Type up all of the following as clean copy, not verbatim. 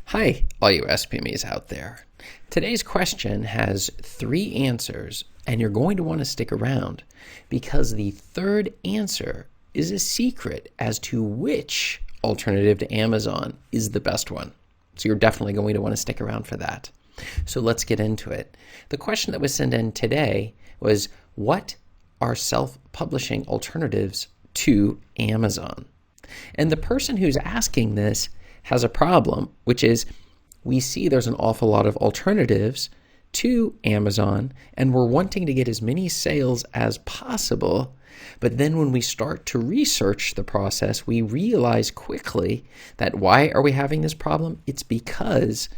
Hi, all you SPMEs out there. Today's question has 3 answers, and you're going to want to stick around because the third answer is a secret as to which alternative to Amazon is the best one. So you're definitely going to want to stick around for that. So let's get into it. The question that was sent in today was, what are self-publishing alternatives to Amazon? And the person who's asking this has a problem, which is we see there's an awful lot of alternatives to Amazon, and we're wanting to get as many sales as possible. But then when we start to research the process, we realize quickly that why are we having this problem? It's because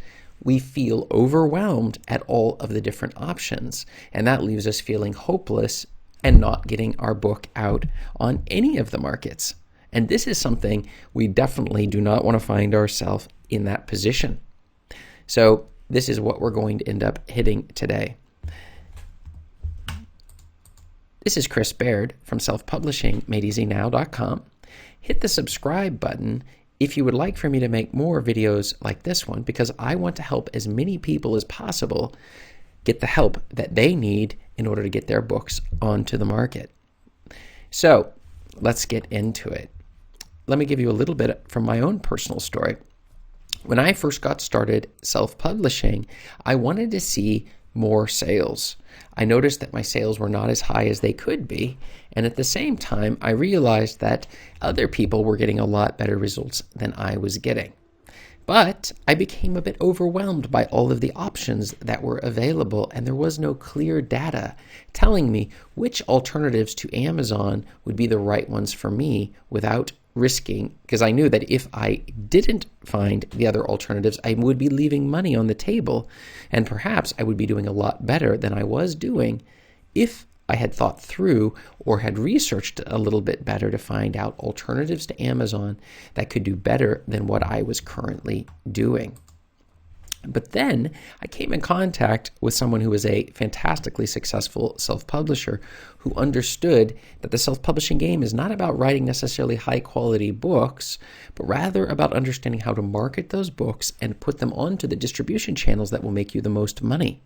we feel overwhelmed at all of the different options, and that leaves us feeling hopeless and not getting our book out on any of the markets. And this is something we definitely do not want to find ourselves in that position. So this is what we're going to end up hitting today. This is Chris Baird from selfpublishingmadeeasynow.com. Hit the subscribe button if you would like for me to make more videos like this one, because I want to help as many people as possible get the help that they need in order to get their books onto the market. So let's get into it. Let me give you a little bit from my own personal story. When I first got started self-publishing, I wanted to see more sales. I noticed that my sales were not as high as they could be, and at the same time, I realized that other people were getting a lot better results than I was getting. But I became a bit overwhelmed by all of the options that were available, and there was no clear data telling me which alternatives to Amazon would be the right ones for me without risking, because I knew that if I didn't find the other alternatives, I would be leaving money on the table, and perhaps I would be doing a lot better than I was doing if I had thought through or had researched a little bit better to find out alternatives to Amazon that could do better than what I was currently doing. But then I came in contact with someone who was a fantastically successful self-publisher who understood that the self-publishing game is not about writing necessarily high-quality books, but rather about understanding how to market those books and put them onto the distribution channels that will make you the most money.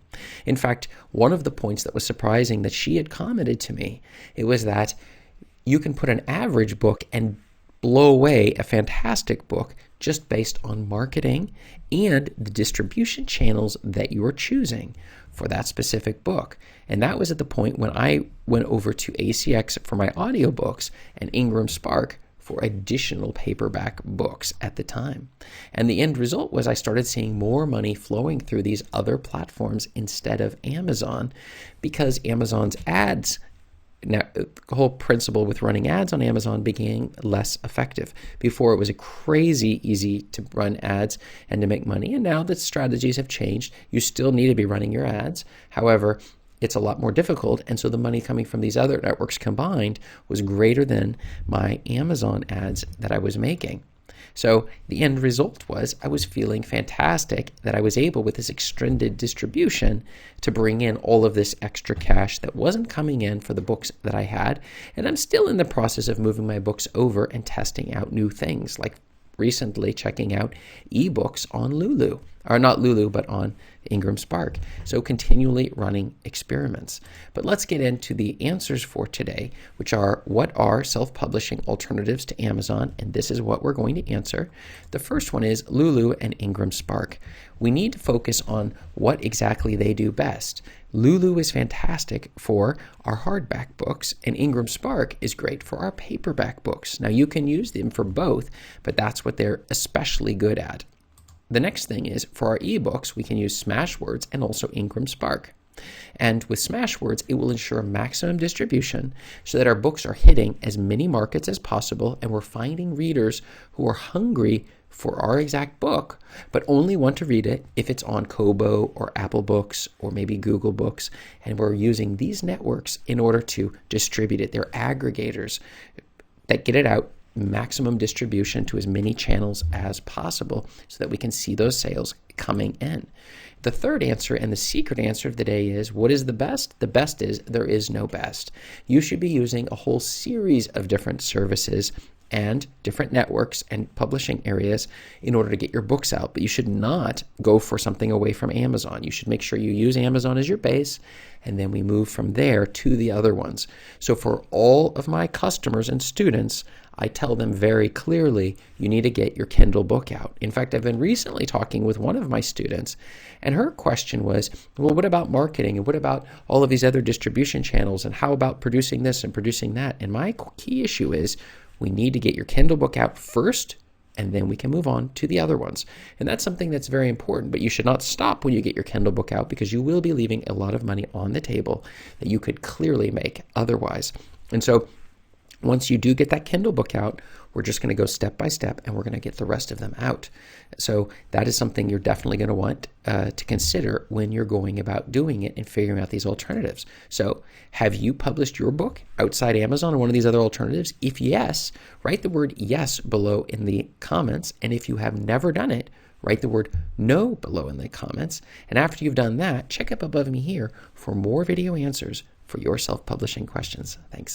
In fact, one of the points that was surprising that she had commented to me, it was that you can put an average book and blow away a fantastic book just based on marketing and the distribution channels that you are choosing for that specific book. And that was at the point when I went over to ACX for my audiobooks and Ingram Spark for additional paperback books at the time. And the end result was I started seeing more money flowing through these other platforms instead of Amazon, because Amazon's ads, now, the whole principle with running ads on Amazon became less effective. Before, it was crazy easy to run ads and to make money, and now the strategies have changed. You still need to be running your ads. However, it's a lot more difficult, and so the money coming from these other networks combined was greater than my Amazon ads that I was making. So the end result was I was feeling fantastic that I was able, with this extended distribution, to bring in all of this extra cash that wasn't coming in for the books that I had. And I'm still in the process of moving my books over and testing out new things, like recently checking out ebooks on Lulu, or not Lulu, but on Ingram Spark. So continually running experiments. But let's get into the answers for today, which are, what are self-publishing alternatives to Amazon? And this is what we're going to answer. The first one is Lulu and Ingram Spark. We need to focus on what exactly they do best. Lulu is fantastic for our hardback books, and Ingram Spark is great for our paperback books. Now, you can use them for both, but that's what they're especially good at. The next thing is, for our ebooks, we can use Smashwords and also Ingram Spark. And with Smashwords, it will ensure maximum distribution so that our books are hitting as many markets as possible, and we're finding readers who are hungry for our exact book, but only want to read it if it's on Kobo or Apple Books or maybe Google Books. And we're using these networks in order to distribute it. They're aggregators that get it out, maximum distribution to as many channels as possible so that we can see those sales coming in. The third answer and the secret answer of the day is, what is the best? The best is there is no best. You should be using a whole series of different services and different networks and publishing areas in order to get your books out. But you should not go for something away from Amazon. You should make sure you use Amazon as your base, and then we move from there to the other ones. So for all of my customers and students, I tell them very clearly, you need to get your Kindle book out. In fact, I've been recently talking with one of my students, and her question was, well, what about marketing? And what about all of these other distribution channels? And how about producing this and producing that? And my key issue is, we need to get your Kindle book out first, and then we can move on to the other ones. And that's something that's very important, but you should not stop when you get your Kindle book out, because you will be leaving a lot of money on the table that you could clearly make otherwise. And so once you do get that Kindle book out, we're just going to go step by step, and we're going to get the rest of them out. So that is something you're definitely going to want to consider when you're going about doing it and figuring out these alternatives. So have you published your book outside Amazon or one of these other alternatives? If yes, write the word yes below in the comments. And if you have never done it, write the word no below in the comments. And after you've done that, check up above me here for more video answers for your self-publishing questions. Thanks.